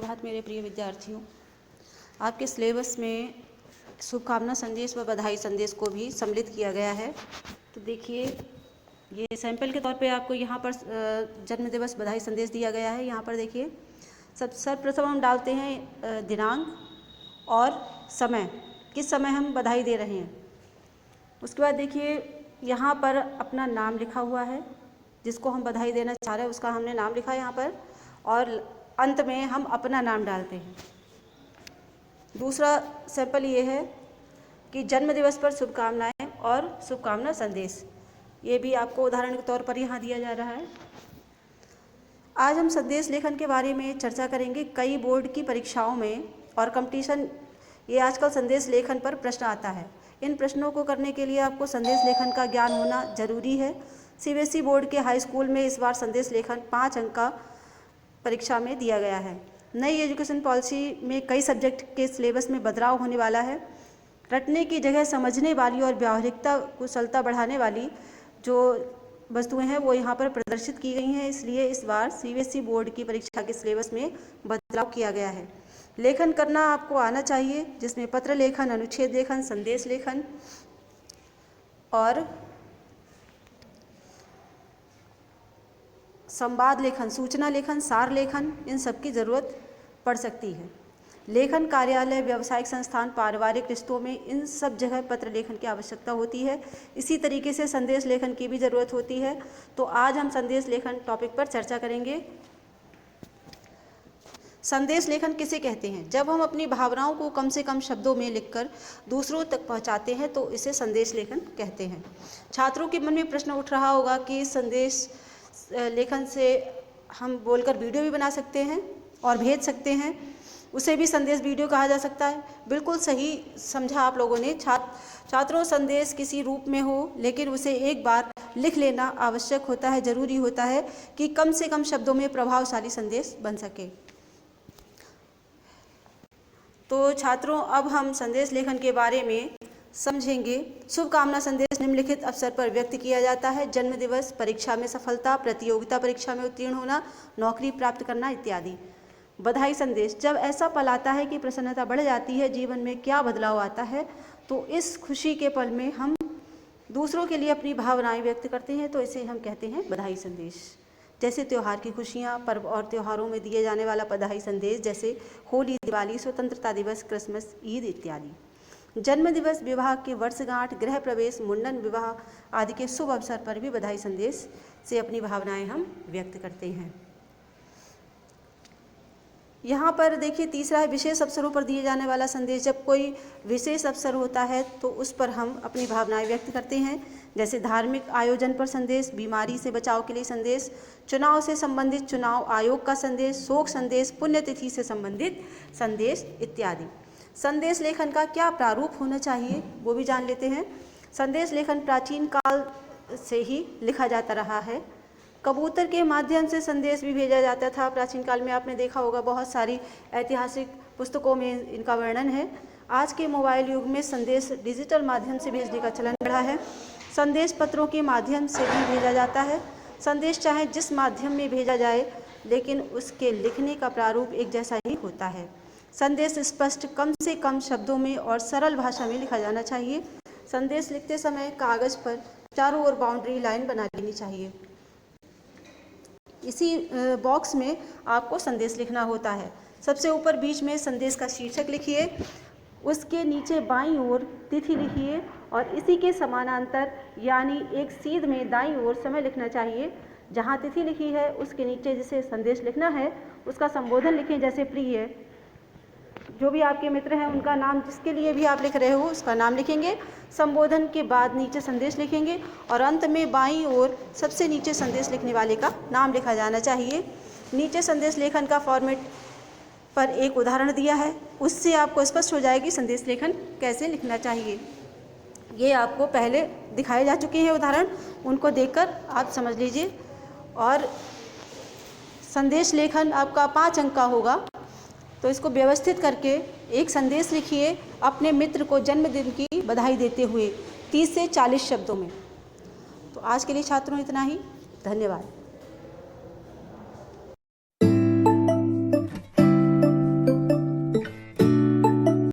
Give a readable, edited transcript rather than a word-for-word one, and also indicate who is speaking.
Speaker 1: सुप्रभात मेरे प्रिय विद्यार्थियों। आपके सिलेबस में शुभकामना संदेश व बधाई संदेश को भी सम्मिलित किया गया है। तो देखिए, ये सैंपल के तौर पे आपको यहाँ पर जन्मदिवस बधाई संदेश दिया गया है। यहाँ पर देखिए, सर्वप्रथम हम डालते हैं दिनांक और समय, किस समय हम बधाई दे रहे हैं। उसके बाद देखिए, यहाँ पर अपना नाम लिखा हुआ है, जिसको हम बधाई देना चाह रहे हैं उसका हमने नाम लिखा है यहाँ पर, और अंत में हम अपना नाम डालते हैं। दूसरा सैंपल ये है कि जन्मदिवस पर शुभकामनाएं और शुभकामना संदेश, ये भी आपको उदाहरण के तौर पर यहाँ दिया जा रहा है। आज हम संदेश लेखन के बारे में चर्चा करेंगे। कई बोर्ड की परीक्षाओं में और कंपटीशन, ये आजकल संदेश लेखन पर प्रश्न आता है। इन प्रश्नों को करने के लिए आपको संदेश लेखन का ज्ञान होना जरूरी है। सीबीएसई बोर्ड के हाई स्कूल में इस बार संदेश लेखन 5 अंक का परीक्षा में दिया गया है। नई एजुकेशन पॉलिसी में कई सब्जेक्ट के सिलेबस में बदलाव होने वाला है। रटने की जगह समझने वाली और व्यावहारिकता कुशलता बढ़ाने वाली जो वस्तुएं हैं वो यहाँ पर प्रदर्शित की गई हैं। इसलिए इस बार सीबीएसई बोर्ड की परीक्षा के सिलेबस में बदलाव किया गया है। लेखन करना आपको आना चाहिए, जिसमें पत्र लेखन, अनुच्छेद लेखन, संदेश लेखन और संवाद लेखन, सूचना लेखन, सार लेखन, इन सब की ज़रूरत पड़ सकती है। लेखन कार्यालय, व्यावसायिक संस्थान, पारिवारिक रिश्तों में इन सब जगह पत्र लेखन की आवश्यकता होती है। इसी तरीके से संदेश लेखन की भी ज़रूरत होती है। तो आज हम संदेश लेखन टॉपिक पर चर्चा करेंगे। संदेश लेखन किसे कहते हैं? जब हम अपनी भावनाओं को कम से कम शब्दों में लिखकर दूसरों तक पहुंचाते हैं तो इसे संदेश लेखन कहते हैं। छात्रों के मन में प्रश्न उठ रहा होगा कि संदेश लेखन से हम बोलकर वीडियो भी बना सकते हैं और भेज सकते हैं, उसे भी संदेश वीडियो कहा जा सकता है। बिल्कुल सही समझा आप लोगों ने। छात्रों, संदेश किसी रूप में हो लेकिन उसे एक बार लिख लेना आवश्यक होता है, जरूरी होता है कि कम से कम शब्दों में प्रभावशाली संदेश बन सके। तो छात्रों, अब हम संदेश लेखन के बारे में समझेंगे। शुभकामना संदेश निम्नलिखित अवसर पर व्यक्त किया जाता है: जन्मदिवस, परीक्षा में सफलता, प्रतियोगिता परीक्षा में उत्तीर्ण होना, नौकरी प्राप्त करना इत्यादि। बधाई संदेश, जब ऐसा पल आता है कि प्रसन्नता बढ़ जाती है, जीवन में क्या बदलाव आता है, तो इस खुशी के पल में हम दूसरों के लिए अपनी भावनाएं व्यक्त करते हैं, तो इसे हम कहते हैं बधाई संदेश। जैसे त्यौहार की खुशियाँ, पर्व और त्योहारों में दिए जाने वाला बधाई संदेश, जैसे होली, दिवाली, स्वतंत्रता दिवस, क्रिसमस, ईद इत्यादि। जन्मदिवस, विवाह के वर्षगांठ, गृह प्रवेश, मुंडन, विवाह आदि के शुभ अवसर पर भी बधाई संदेश से अपनी भावनाएं हम व्यक्त करते हैं। यहाँ पर देखिए, तीसरा है विशेष अवसरों पर दिए जाने वाला संदेश। जब कोई विशेष अवसर होता है तो उस पर हम अपनी भावनाएं व्यक्त करते हैं। जैसे धार्मिक आयोजन पर संदेश, बीमारी से बचाव के लिए संदेश, चुनाव से संबंधित चुनाव आयोग का संदेश, शोक संदेश, पुण्यतिथि से संबंधित संदेश इत्यादि। संदेश लेखन का क्या प्रारूप होना चाहिए वो भी जान लेते हैं। संदेश लेखन प्राचीन काल से ही लिखा जाता रहा है। कबूतर के माध्यम से संदेश भी भेजा जाता था प्राचीन काल में। आपने देखा होगा, बहुत सारी ऐतिहासिक पुस्तकों में इनका वर्णन है। आज के मोबाइल युग में संदेश डिजिटल माध्यम से भेजने का चलन बढ़ा है। संदेश पत्रों के माध्यम से भी भेजा जाता है। संदेश चाहे जिस माध्यम में भेजा जाए, लेकिन उसके लिखने का प्रारूप एक जैसा ही होता है। संदेश स्पष्ट, कम से कम शब्दों में और सरल भाषा में लिखा जाना चाहिए। संदेश लिखते समय कागज पर चारों ओर बाउंड्री लाइन बना लेनी चाहिए। इसी बॉक्स में आपको संदेश लिखना होता है। सबसे ऊपर बीच में संदेश का शीर्षक लिखिए, उसके नीचे बाईं ओर तिथि लिखिए और इसी के समानांतर यानी एक सीध में दाईं ओर समय लिखना चाहिए। जहाँ तिथि लिखी है उसके नीचे जिसे संदेश लिखना है उसका संबोधन लिखें, जैसे प्रिय। जो भी आपके मित्र हैं उनका नाम, जिसके लिए भी आप लिख रहे हो उसका नाम लिखेंगे। संबोधन के बाद नीचे संदेश लिखेंगे और अंत में बाईं ओर सबसे नीचे संदेश लिखने वाले का नाम लिखा जाना चाहिए। नीचे संदेश लेखन का फॉर्मेट पर एक उदाहरण दिया है, उससे आपको स्पष्ट हो जाएगी संदेश लेखन कैसे लिखना चाहिए। ये आपको पहले दिखाए जा चुके हैं उदाहरण, उनको देखकर आप समझ लीजिए। और संदेश लेखन आपका 5 अंक का होगा, तो इसको व्यवस्थित करके एक संदेश लिखिए अपने मित्र को जन्मदिन की बधाई देते हुए 30 से 40 शब्दों में। तो आज के लिए छात्रों इतना ही। धन्यवाद।